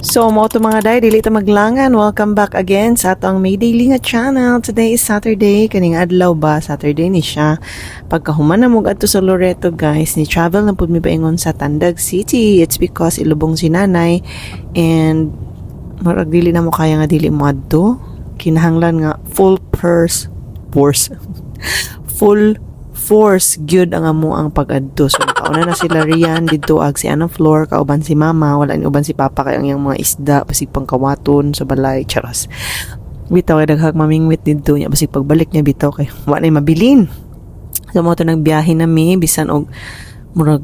So, mo to mga day, dili ta maglangan. Welcome back again sa atong May Daily nga channel. Today is Saturday. Kaning adlaw ba? Saturday ni siya. Pagkahuman na mo adto sa Loreto, guys, ni travel na pud mi paingon sa Tandag City. It's because ilubong si nanay and marag dili na mo kaya nga dili mo adto. Kinahanglan nga full force gyud ang amo ang pag-adto. So kauna na sila riyan didto ag si anong floor kauban si mama, wala ni uban si papa kay ang iyang mga isda basig pangkawaton sa balay charas. Bitaw kay daghang mamingwit didto nya basig pagbalik niya bitaw kay wa nay mabilin. So mo to nagbiyahe na mi bisan og murag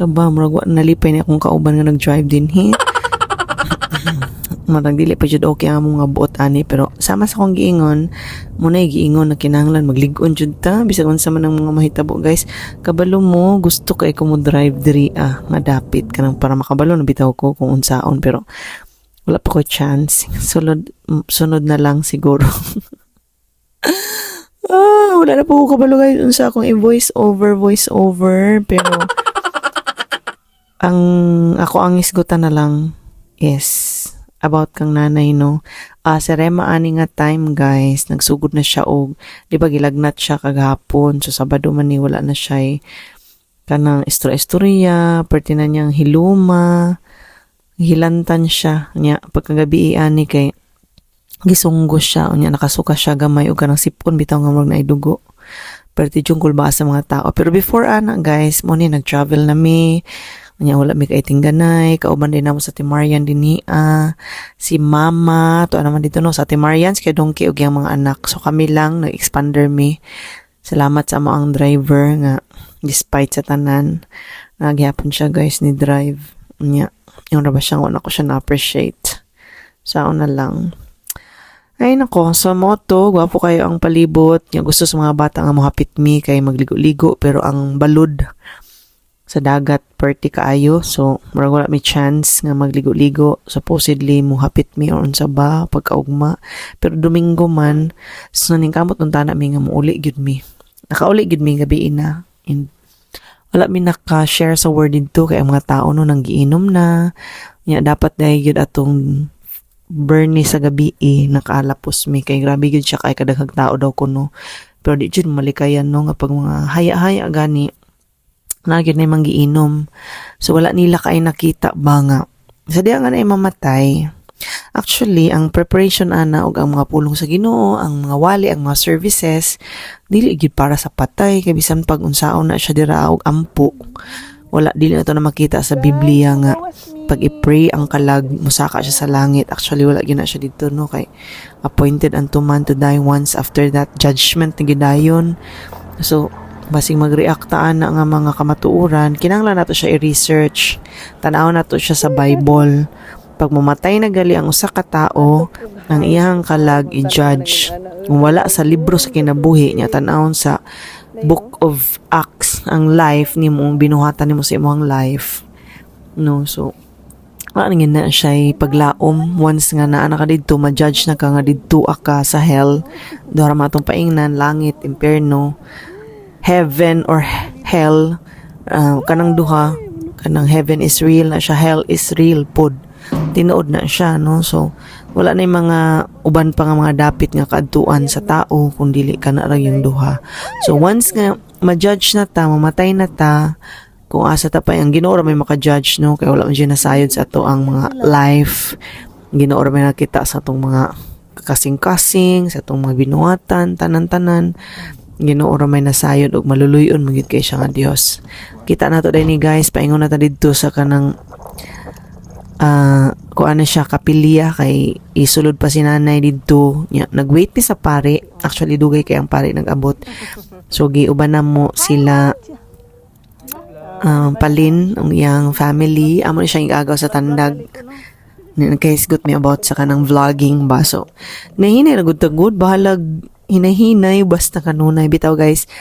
wa nalipay ni akong kauban nga nag-drive din he. Marag dili pa jud okay ang mga buot ani pero sama sa akong giingon muna giingon na kinahanglan maglig-on jud ta bisag unsa man ang mga mahitabo guys. Kabalo mo gusto kay ko mo drive diri nga dapit kanang para makabalo na bitaw ko kung unsaon pero wala pa ko chance. Sunod na lang siguro. Wala na po ko kabalo guys unsa akong voice over pero ako ang isgutan na lang is about kang nanay no. Si Rema ani nga time guys nagsugod na siya og di ba gilagnat siya kagahapon so Sabado man ni wala na siya kanang istorya perti na niyang hiluma hilantan siya nya pagkagabi ani kay gisunggo siya unya nakasuka siya gamay og kanang sipon bitaw nga murag naidugo perti jungkol ba sa mga tao pero before ana guys mo ni nag-travel na mi. Nya wala mi kay tingganay, kauban din namo sa Timarian dinhi si mama, to naman dito no sa Timarian kay Dongki og yang mga anak. So kami lang nag-expander mi. Salamat sa mo ang driver nga despite sa tanan nagyapon siya guys ni drive. Nya yung ra ba siya wala ko siya na-appreciate. Saon na lang. Ay nako, sa moto, gwapo kayo ang palibot. Nya gusto sa mga bata nga mohapit mi kay magligo-ligo pero ang balod sa dagat perti kaayo so murag wala may chance nga magligo-ligo supposedly muhapit mi or unsa ba pagkaugma pero Domingo man so ning kamot unta na mi nga muuli gyud mi nakauli gyud mi gabi na and wala mi naka-share sa word dito kay ang mga tao no nang giinom na nya dapat dai gyud atong Bernie sa gabi nakalapos mi kay grabe gyud siya kay kadaghang tao daw kuno pero di jud malikayan no nga pag mga haya-haya gani nagyod na yung giinom. So, wala nila kay nakita ba nga. Sa diya nga na mamatay. Actually, ang preparation ana og ang mga pulong sa Ginoo, ang mga wali, ang mga services, dili gid para sa patay. Kay bisan pag unsaon na siya dira og ampo. Wala, dili na to na makita sa Biblia nga pag i-pray ang kalag, musaka siya sa langit. Actually, wala gina siya dito, no? Kay appointed unto man to die once after that judgment na gidayon. So, basing magreaktaan na nga mga kamatuuran, kinahanglan nato siya i-research. Tanaw nato siya sa Bible. Pag mamatay na gali ang usa ka tao, ang iyang kalag i-judge. Kung wala sa libro sa kinabuhi niya, tanawon sa Book of Acts, ang life nimo, binuhatan nimo sa imong life. No, so ano na siya paglaom once nga naa ka didto ma-judge na ka nga didto ka sa hell. Dora matong paingnan langit, impierno, heaven or hell, kanang duha, kanang heaven is real na siya, hell is real pod. Tinuod na siya, no? So, wala na yung mga uban pa nga mga dapit nga kaadtuan sa tao kung dili ka na lang yung duha. So, once nga ma-judge na ta, mamatay na ta, kung asa ta pa yung Ginoo may maka-judge, no? Kaya wala man dyan nasayod sa ato ang mga life. Ginoo may nakita sa atong mga kasing-kasing, sa atong mga binuhatan, tanan-tanan. Ginoo may nasayod og maluluyon magid kay siya nga Dios. Kita na to ni guys, paingon na ta didto sa kanang kung ano siya kapilya kay isulod pa si nanay didto. Nag-wait mi sa pare. Actually dugay kay ang pare nag-abot. So giuban na mo sila Palin ang iyang family. Amo ni siya igagaw sa Tandag. Nagkahisgot mi about sa kanang vlogging ba. So nahinay na good bahalag hinahinay basta kanunay bitaw guys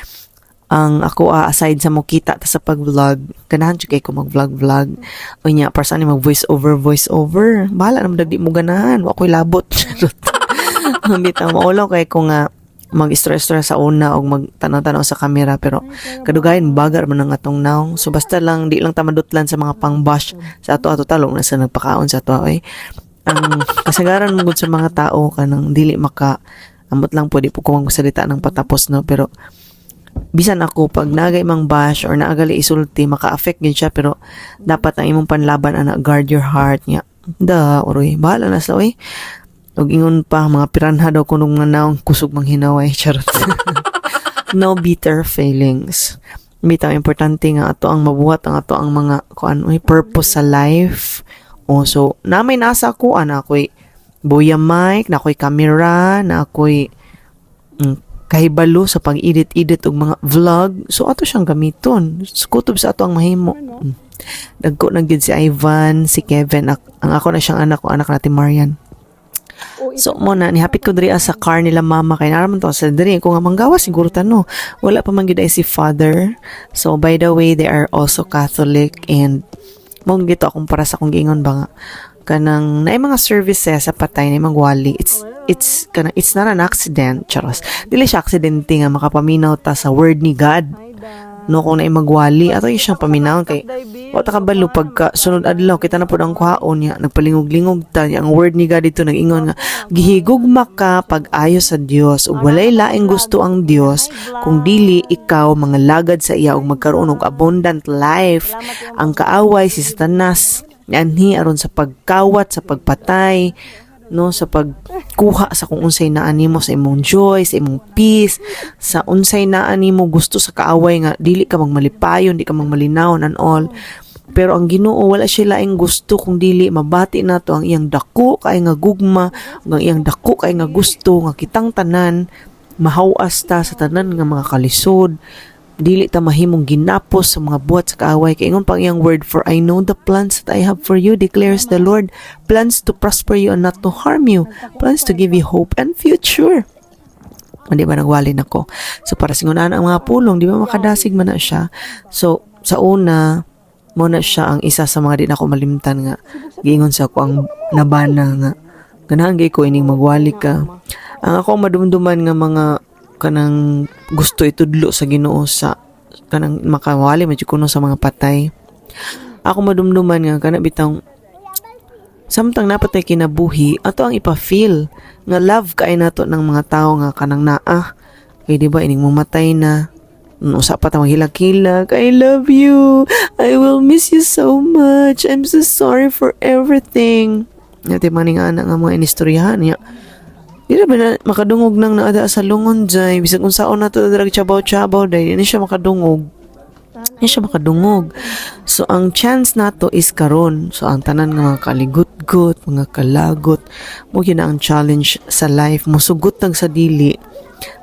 ang ako aside sa mukita ta sa pag-vlog ganahan jud kay ko mag-vlog o nya para saan mag voice over bahala naman dagdi mo ganahan wa koy labot bitaw maulaw kay ko nga mag-stress-stress sa una o magtanaw-tanaw sa camera, pero kadugayan bagar man ang atong naong. So basta lang di lang tamadutlan sa mga pang-bash sa ato talong na sa nagpakaon sa ato ay ang kasagaran mo gud sa mga tao kanang dili maka amot lang pwede po ko magsalita ng patapos, no, pero bisan ako pag nagay mang bash or naagali isulti maka-affect din siya, pero dapat ang imong panlaban ana guard your heart niya. Oroy bahala na sa oy. Og ingon pa mga piranha daw kuno nga naong kusog mang hinaway, charot. No bitter feelings. Bitaw importante nga ato ang mabuhat ang ato ang mga kuan purpose sa life. So na may nasa ko ana ako'y boya mic, na ako'y camera, na ako'y kahibalo sa pag-edit og mga vlog. So ato siyang gamiton. Kutob sa ato ang mahimo. Dagko na gyud si Ivan, si Kevin, ang ako na siyang anak ko, anak natin Marian. So mo na nihapit ko diri sa car nila mama kay naraman to sa diri ko nga manggawa siguro tano wala pa man gyud ay si father. So by the way, they are also Catholic, and mo gito akong para sa kong giingon ba nga kanang naay mga services sa patay na magwali. It's not an accident, charos. Dili siya aksidente nga makapaminaw ta sa word ni God. No, kung naay magwali ato yung siyang paminawon kay wata kabalo pagka sunod adlaw kita na pud ang kuhaon niya nagpalingog-lingog ta ang word ni God dito nag-ingon nga gihigugma ka pag-ayo sa Dios ug walay laing gusto ang Dios kung dili ikaw mga lagad sa iya ug magkaroon og abundant life. Ang kaaway si Satanas anhi aron sa pagkawat, sa pagpatay, no, sa pagkuha sa kung unsay naa nimo sa imong joy, sa imong peace, sa unsay naa nimo gusto sa kaaway nga dili ka magmalipayon, di ka magmalinawon and all. Pero ang Ginoo wala siya laing gusto kung dili mabati nato ang iyang dako kay nga gugma, ang iyang dako kay nga gusto nga kitang tanan mahawas ta sa tanan nga mga kalisod. Dili ta mahimong ginapos sa mga buhat sa kaaway kay ingon pang iyang word, for I know the plans that I have for you, declares the Lord, plans to prosper you and not to harm you, plans to give you hope and future. Hindi ba nagwalin ako? So para singunan ang mga pulong, di ba makadasig man na siya. So sa una mo na siya ang isa sa mga di na ako malimtan nga giingon sa ako ang nabana nga ganahan gay ko ining magwali ka. Ang ako madumduman nga mga kanang gusto itudlo sa Ginoo sa kanang makawali medyo kuno sa mga patay. Ako madumduman nga kana bitang samtang napatay kinabuhi ato ang ipa-feel nga love kay nato ng mga tao nga kanang naa kay di ba ining mamatay na usa pa ta maghilag-hilag, I love you, I will miss you so much, I'm so sorry for everything. Nati maning ana nga mga inistoryahan niya. Di na ba na makadungog nang naada sa lungon dyan. Bisag kung saan na ito drag chabaw-chabaw dahil hindi siya makadungog. Hindi siya makadungog. So, ang chance nato is karon. So, ang tanan nga mga kaligut-gut, mga kalagot, mo yun na ang challenge sa life. Musugot lang sa dili.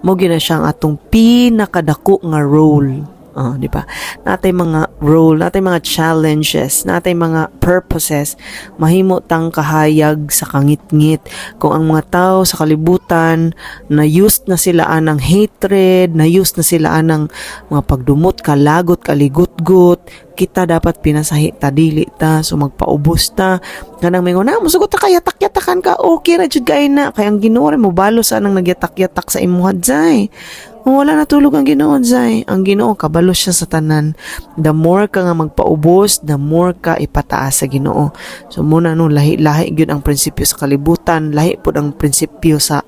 Mo yun na siyang atong pinakadako nga role. Di ba? Natay mga role, natay mga challenges, natay mga purposes, mahimo tang kahayag sa kangit-ngit. Kung ang mga tao sa kalibutan na used na sila anang hatred, na used na sila anang mga pagdumot, kalagot, kaligut-gut, kita dapat pinasahi ta dili ta, so magpaubos ta. Kanang mingon na musugot ta kaya takyatakan ka, okay ra jud kay na kay ang Ginoo mo balo sa nang nagyatak-yatak sa imuha jay. Wala na tulog ang Ginoo jay. Ang Ginoo kabalo siya sa tanan. The more ka nga magpaubos, the more ka ipataas sa Ginoo. So muna no lahi-lahi gyud ang prinsipyo sa kalibutan, lahi pud ang prinsipyo sa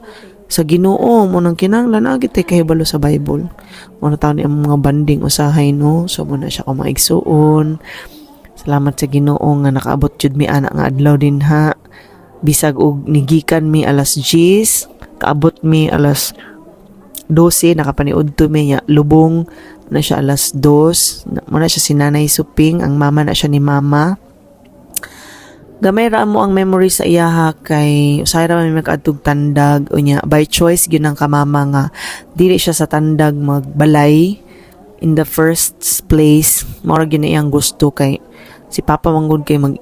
Ginoo mo nang kinahanglan agit kahibalo sa Bible. Mo na taon ang mga banding usahay no. So muna siya ka maigsuon. Salamat sa Ginoo nga nakaabot jud mi ana nga adlaw din ha. Bisag og nigikan mi alas 10, kaabot mi alas 12, nakapaniud to mi niya lubong na siya alas 2. Muna siya si Nanay Suping, ang mama na siya ni Mama. Gamay ra mo ang memory sa iyaha kay usay ra man magadtog tandag unya by choice gyud ang kamama nga dili siya sa tandag magbalay in the first place. Mao gyud iyang gusto kay si Papa manggod kay mag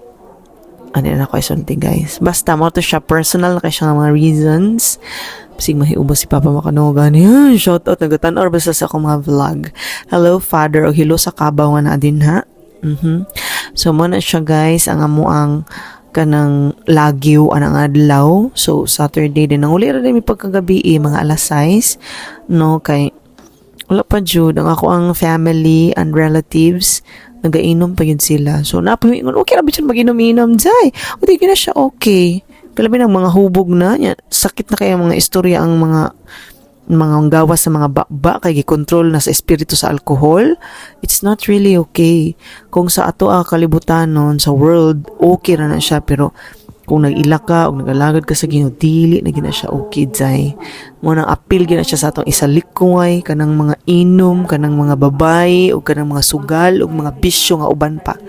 ano na ko isulti guys. Basta mo to siya personal kay siya mga reasons. Sig mahiubos si Papa makanogan. Shout out nagatan-or basta sa akong mga vlog. Hello Father o hello sa kabaw nga na din ha. So mo na siya guys ang amo ang kanang lagyo anang adlaw. So Saturday din nang uli ra din mi pagkagabi mga alas 6 no kay wala pa jud ang ako ang family and relatives nagainom pa yun sila. So napamingon okay ra bisan mag-inom-inom jay. O di na siya okay. Kalabi ng mga hubog na yan. Sakit na kaya mga istorya ang mga gawas sa mga bakba kay gikontrol na sa espiritu sa alcohol. It's not really okay. Kung sa ato kalibutan sa world okay ra na siya pero kung nag-ila ka o nag-alagad ka sa Ginoo dili na gina siya okay jay. Mo nang apil gina siya sa atong isalikway kanang mga inom, kanang mga babay o kanang mga sugal o mga bisyo nga uban pa.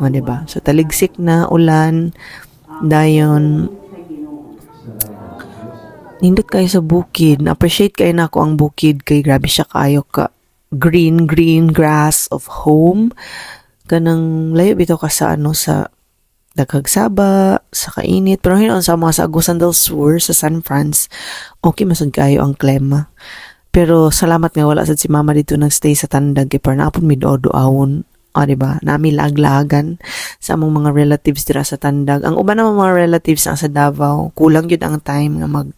O diba? So taligsik na ulan dayon nindot kayo sa bukid. Na-appreciate kayo na ako ang bukid kay grabe siya kayo ka green grass of home. Kanang layo bitaw ka sa sa Daghagsaba, sa kainit. Pero hinon sa mga sa Agusan del Sur, sa San Franz, okay masad kayo ang klima. Pero salamat nga wala sad si mama dito nagstay sa Tandag kay para naapon mi do-doawon. Diba? Nami laglagan sa among mga relatives dira sa Tandag. Ang uban namang mga relatives na sa Davao, kulang yun ang time nga mag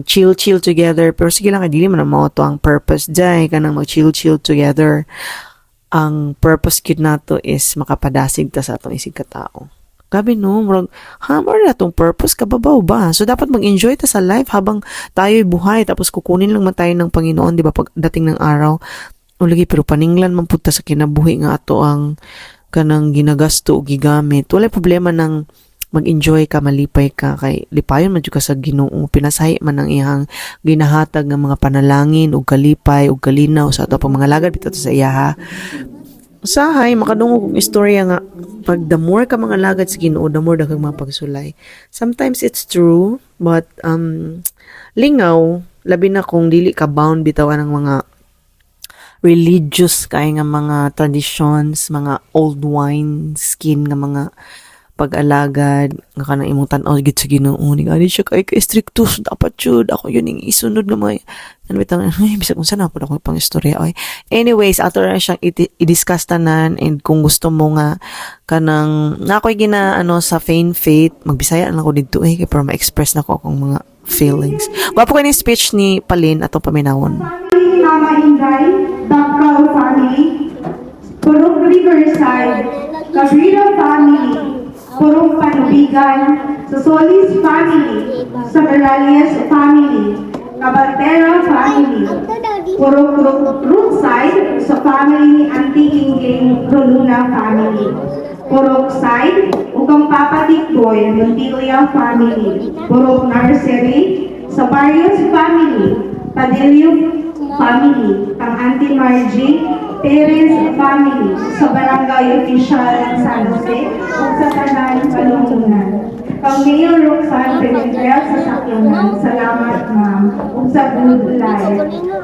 chill together. Pero sige lang, dili man mo to ang purpose dyan, kanang mag chill together. Ang purpose kid nato is makapadasig ta sa atong isig katao. Gabi no, murag hammer na tong purpose kababaw ba? So dapat mag-enjoy ta sa life habang tayo'y buhay tapos kukunin lang man tayo ng Panginoon, di ba, pagdating ng araw. O lagi pero paninglan man punta sa kinabuhi nga ato ang kanang ginagasto o gigamit. Wala problema ng mag-enjoy ka, malipay ka kay lipayon man jud ka sa Ginoo. Pinasahi man ang iyang ginahatag ng mga panalangin o kalipay o kalinaw sa ato pang mga lagad bitaw sa iya ha. Usahay makadungog og istorya nga pag the more ka mga lagad sa Ginoo, the more daghang mga pagsulay. Sometimes it's true, but lingaw labi na kung dili ka bound bitawan ng mga religious kay nga mga traditions, mga old wine skin nga mga pag-alagad nga kanang imong tan-aw gid sa Ginoo ni ani siya kay ka-stricto dapat jud ako yun ning isunod nga mga ano bitang bisag unsa na pud ako pang istorya oy. Anyways ato ra siyang i-discuss tanan and kung gusto mo nga kanang nakoy gina sa faith magbisaya lang ako didto kay para ma-express na ko akong mga feelings. Wapo ko ni speech ni Palin atong paminawon. Mama Inday, Dakal family, Purong Riverside, Cabrera family, Purong Panubigan, sa Solis family, sa Morales family, Cabaltera family, Purong Rootside, sa family ni Auntie King Roluna family, Purong Side, Ukang Papa Dikboy, Montilla family, Purong Nursery, sa Barrios family, Padillo family, ang Auntie Margie, Perez family, sa Barangay Official ng San Jose, o sa Tanan, Palungunan. Kang Mayor Roxanne Pimentel sa Sakyanan, salamat ma'am, o sa good life.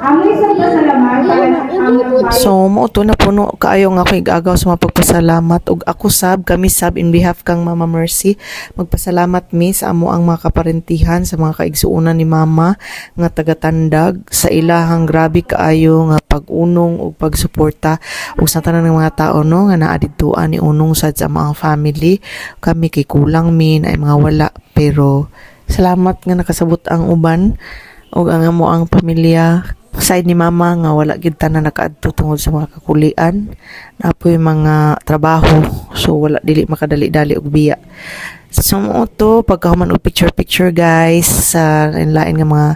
Amoy isang pasalamat para ang So, mo to na puno kaayo nga ako igagaw sa mga pagpasalamat ug ako kami sab in behalf kang Mama Mercy magpasalamat mi sa amo ang mga kaparentihan sa mga kaigsuonan ni Mama nga taga-Tandag sa ilahang grabe kaayo nga pag-unong ug pagsuporta ug sa tanan ng mga tao no nga naa didtuan ni unong sad sa mga family. Kami kay kulang min ay mga wala pero salamat nga nakasabot ang uban ug ang amo ang pamilya side ni Mama nga wala gid tanan nakaadto tungod sa mga kakulian napoy mga trabaho so wala dili makadali-dali og biya. So mo to pagkahuman og picture guys sa lain nga mga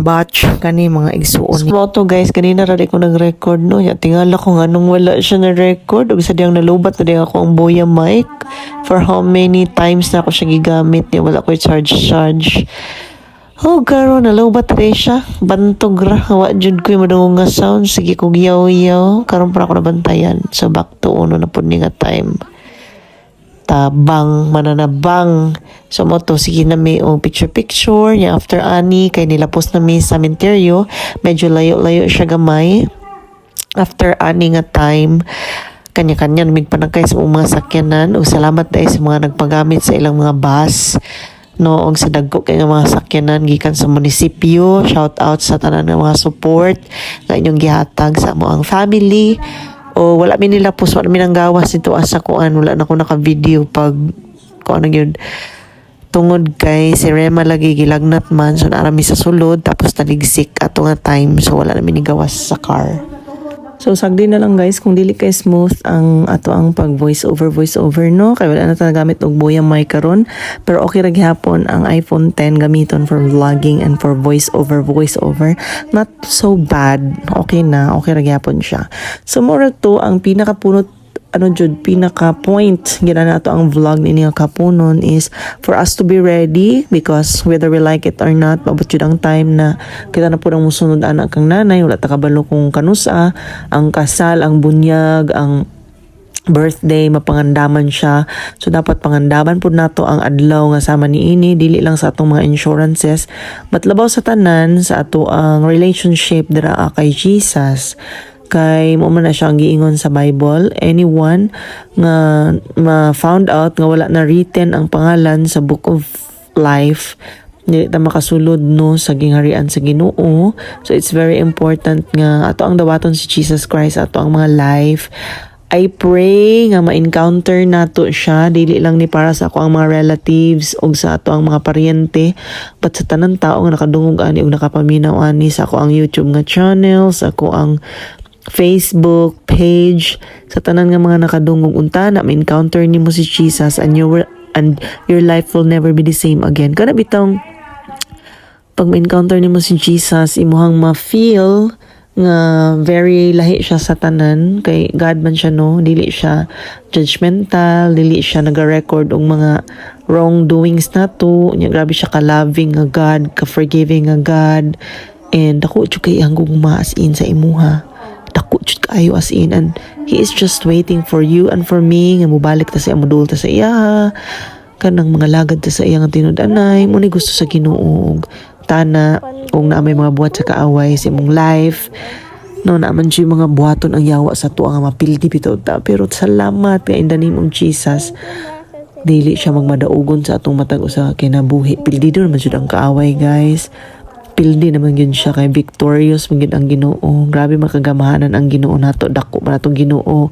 batch kani mga igsuon ni. So to guys kanina ra ko nag-record no ya tingala ko nga nung wala siya na record ug sadyang nalubat na din ako ang Boya mic for how many times na ako siya gigamit ni wala ko charge. Oh, garo na low battery siya. Bantog ra. Wa jud ko yung madungong nga sound. Sige kog yaw-yaw. Karon pa ako nabantayan. So back to uno na po nga time. Tabang, mananabang. So mo to, sige na may picture-picture. Yung after ani, kay nilapos na may cementerio. Medyo layo-layo siya gamay. After ani nga time, kanya-kanya namigpanagkay sa mga sakyanan. O salamat dahil sa mga nagpagamit sa ilang mga bus. Noong sa dagko kay mga sakyanan gikan sa munisipyo, shout out sa tanan ng mga support nga inyong gihatag sa mo ang family O wala mi nila post, wala mi nang gawas ito asa kuan, wala na ko naka-video pag kuan yun. Tungod kay si Rema lagi gilagnat man, so narami sa sulod, tapos naligsik ato nga time, so wala na mi ni gawas sa car. So sagdi na lang guys kung dili kay smooth ang ato ang pag voice over no, kay wala na ta gamit og buyang mic karon, pero okay ra gyapon ang iPhone 10 gamiton for vlogging and for voice over. Not so bad, okay ra gyapon siya. So more to ang pinakapunot pinaka point gina na to ang vlog ni nga kapunon is for us to be ready, because whether we like it or not, mabot jud ang time na kita na po nang musunod anak kang nanay, wala ta kabalo kung kanusa ang kasal, ang bunyag, ang birthday, mapangandaman siya. So dapat pangandaman po nato ang adlaw nga sama ni ini, dili lang sa atong mga insurances but labaw sa tanan sa ato ang relationship dira kay Jesus. Kay mo man na siya ang giingon sa Bible, anyone nga ma-found out nga wala na written ang pangalan sa book of life, dili ta makasulod no sa gingharian sa Ginoo. So it's very important nga ato ang dawaton si Jesus Christ, ato ang mga life. I pray nga ma-encounter nato siya, dili lang ni para sa ako ang mga relatives o sa ato ang mga paryente, but sa tanang tao nga nakadungog ani o nakapaminaw ani sa ako ang YouTube nga channel, sa ako ang Facebook page, sa tanan nga mga nakadungog unta na ma-encounter nimo si Jesus and your life will never be the same again. Kana bitong pag ma-encounter nimo si Jesus, imuhang ma-feel nga very lahi siya sa tanan, kay God man siya no, dili siya judgmental, dili siya naga-record og mga wrongdoings nato, nya grabe siya ka-loving nga God, ka-forgiving nga God, and dako jud kay ang gugma as in sa imuha, dako jud kaayo as in, and He is just waiting for you and for me nga mubalik ta sa amudul ta sa iya, kanang mga lagad ta sa iya nga tinud-anay mo ni gusto sa Ginoo. Tana kung na may mga buhat sa kaaway sa imong life, no, naman siya mga buhaton ang yawa sa tuwa nga mapildi bitaw ta, pero salamat nga in the name of Jesus, dili siya magmadaugon sa atong matag usa kinabuhi. Pildi do naman siya ang kaaway guys, pildi naman yun siya, kay victorious man yun ang Ginoo. Grabe makagamahanan ang Ginoo nato, dako man atong Ginoo.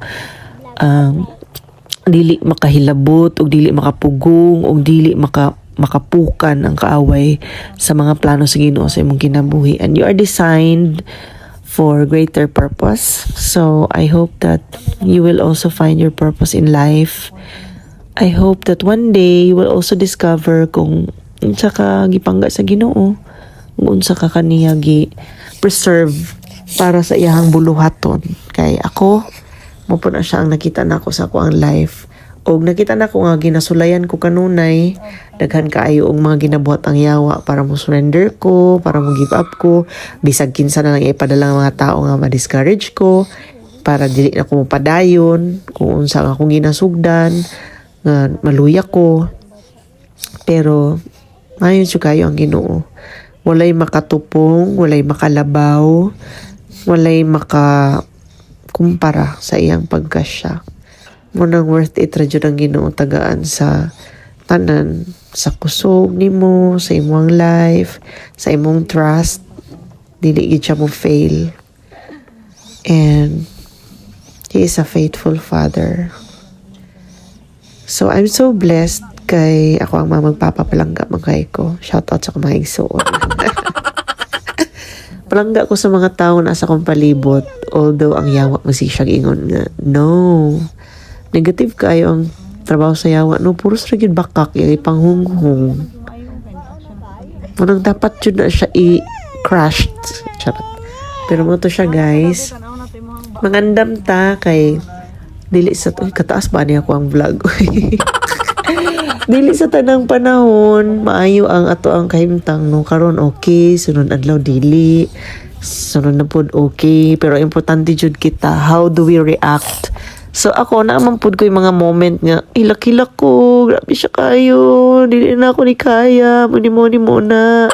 Dili makahilabot og dili makapugong og dili makapukan ang kaaway sa mga plano sa Ginoo sa imong kinabuhi, and you are designed for greater purpose. So I hope that you will also find your purpose in life. I hope that one day you will also discover kung unsa ka gipangga sa Ginoo, kung unsa ka kaniya gi preserve para sa iyahang buluhaton. Kay ako mo po na siya ang nakita nako sa ako ang life, og nakita na ko nga ginasulayan ko kanunay, daghan kaayo og mga ginabuhat ang yawa para mo surrender ko, para mo give up ko, bisag kinsa na lang ipadala ang mga tao nga ma-discourage ko, para dili na ko mapadayon kung unsa nga akong ginasugdan nga maluya ko. Pero mayon siya kayo ang Ginoo, walay makatupong, walay makalabaw, walay kumpara sa iyang pagkasya. Munang worth it ra jud ang Ginoo tagaan sa tanan, sa kusog nimo, sa imong life, sa imong trust, dili gid siya mo fail. And He is a faithful Father. So I'm so blessed kay ako ang magpapapalangga magkay ko. Shout out sa mga igsoon. Palangga ko sa mga tao na sa kong palibot, although ang yawa mo siya ingon nga, no, negative kayo ang trabaho sa yawa, no, puros rin bakak, yung panghunghung. Munang dapat yun na siya i-crushed. Charot. Pero mo to siya guys, mangandam ta kay dili sa kataas ba niya ko ang vlog. Dili sa tanang panahon maayo ang ato ang kahimtang, no, karon okay, sunod adlaw dili, sunod na pod okay, pero importante jud kita how do we react. So ako naman pod ko yung mga moment nga hilak-hilak ko, grabe siya kayo, dili na ako ni kaya, muni mo na.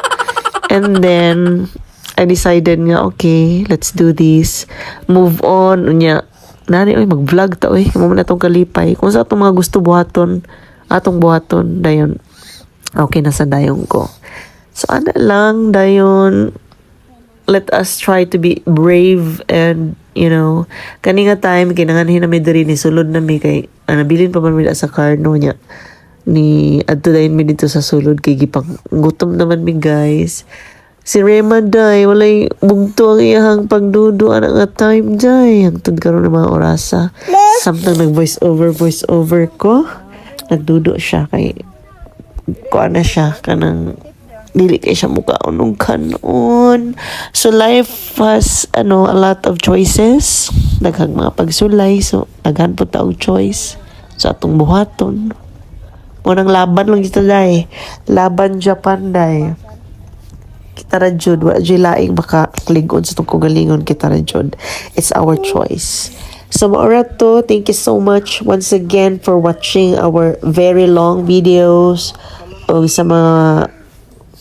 And then I decided nga okay, let's do this, move on unya nani oy mag-vlog ta oy, mo na tong kalipay kung sa atong mga gusto buhaton atong buhaton dayon, okay na sa dayon ko. So ana lang dayon, let us try to be brave and you know, kani nga time kinanganhin na mi diri ni sulod na mi kay nabilin pa man mi sa car no nya ni adto dayon mi dito sa sulod kay gipang gutom naman mi guys. Si Rema day walay bugto ang iyahang pagdudo ana nga time day hangtod karon ng mga orasa. Samtang nag voice over ko, nagdudo siya kay kuha na siya kanang dili kay siya mukaon og kanon. So life has a lot of choices, daghang mga pagsulay, so daghan po ta og choice sa atong buhaton. Munang laban lang kita day, laban Japan day. Kita ra jud wa jud laing baka klingon sa tong kagalingon, kita ra jud. It's our choice. So maura to, thank you so much once again for watching our very long videos. O sa mga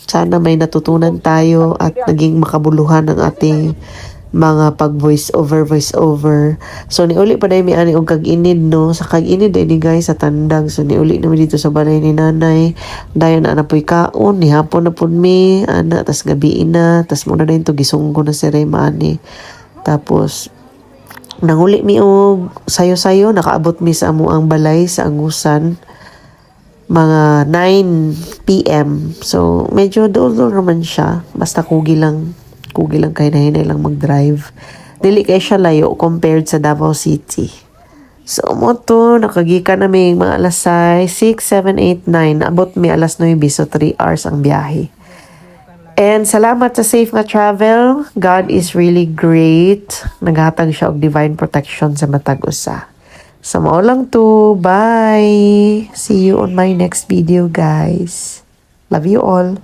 sana may natutunan tayo at naging makabuluhan ang ating mga pag voice over. So niuli pa dai mi ani og kag-inid no, sa kag-inid ni guys sa tandang. So niuli naman dito sa balay ni nanay. Dayon na napoy kaon ni hapon na pud mi ana tas gabi na tas mo na dayon to gisunggo na si Rema ani. Tapos nanguli mi og sayo-sayo nakaabot mi sa amo ang balay sa Angusan mga 9 PM. So, medyo dol-dol naman siya. Basta kugi lang kay nahinay lang mag-drive. Dili kay siya layo compared sa Davao City. So, mo to, nakagika na may mga alas 6, 7, 8, 9. Abot mi alas 9, so 3 hours ang biyahe. And salamat sa safe nga travel. God is really great. Naghatag siya og divine protection sa matag usa. So, mao lang to. Bye! See you on my next video, guys. Love you all.